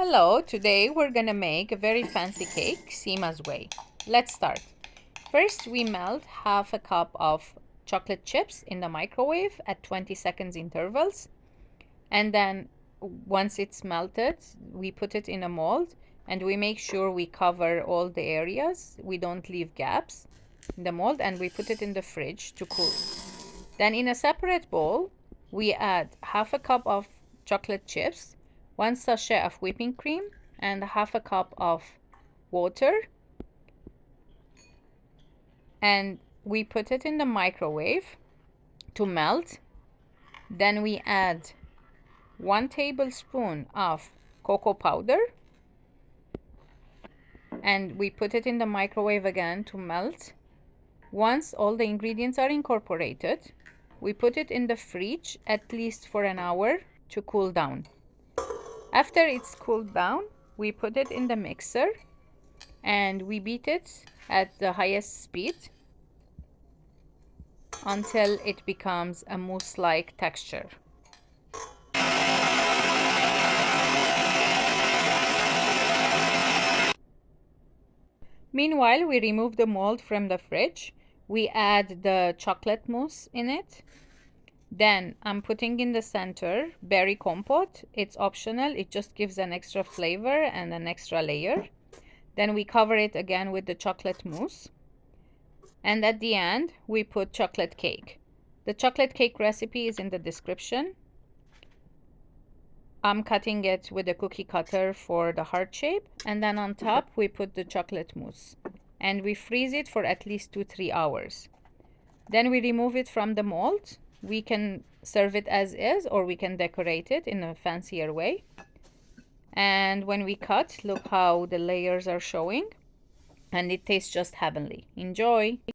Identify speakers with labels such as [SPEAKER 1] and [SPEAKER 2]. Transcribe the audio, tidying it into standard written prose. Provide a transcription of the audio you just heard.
[SPEAKER 1] Hello, today we're gonna make a very fancy cake, Seema's way. Let's start. First, we melt half a cup of chocolate chips in the microwave at 20 seconds intervals. And then once it's melted, we put it in a mold and we make sure we cover all the areas. We don't leave gaps in the mold, and we put it in the fridge to cool. Then in a separate bowl, we add half a cup of chocolate chips, 1 sachet of whipping cream, and half a cup of water. And we put it in the microwave to melt. Then we add 1 tablespoon of cocoa powder. And we put it in the microwave again to melt. Once all the ingredients are incorporated, we put it in the fridge at least for an hour to cool down. After it's cooled down, we put it in the mixer and we beat it at the highest speed until it becomes a mousse-like texture. Meanwhile, we remove the mold from the fridge. We add the chocolate mousse in it. Then I'm putting in the center berry compote. It's optional. It just gives an extra flavor and an extra layer. Then we cover it again with the chocolate mousse. And at the end, we put chocolate cake. The chocolate cake recipe is in the description. I'm cutting it with a cookie cutter for the heart shape. And then on top, we put the chocolate mousse. And we freeze it for at least 2-3 hours. Then we remove it from the mold. We can serve it as is, or we can decorate it in a fancier way. And when we cut, look how the layers are showing. And it tastes just heavenly. Enjoy!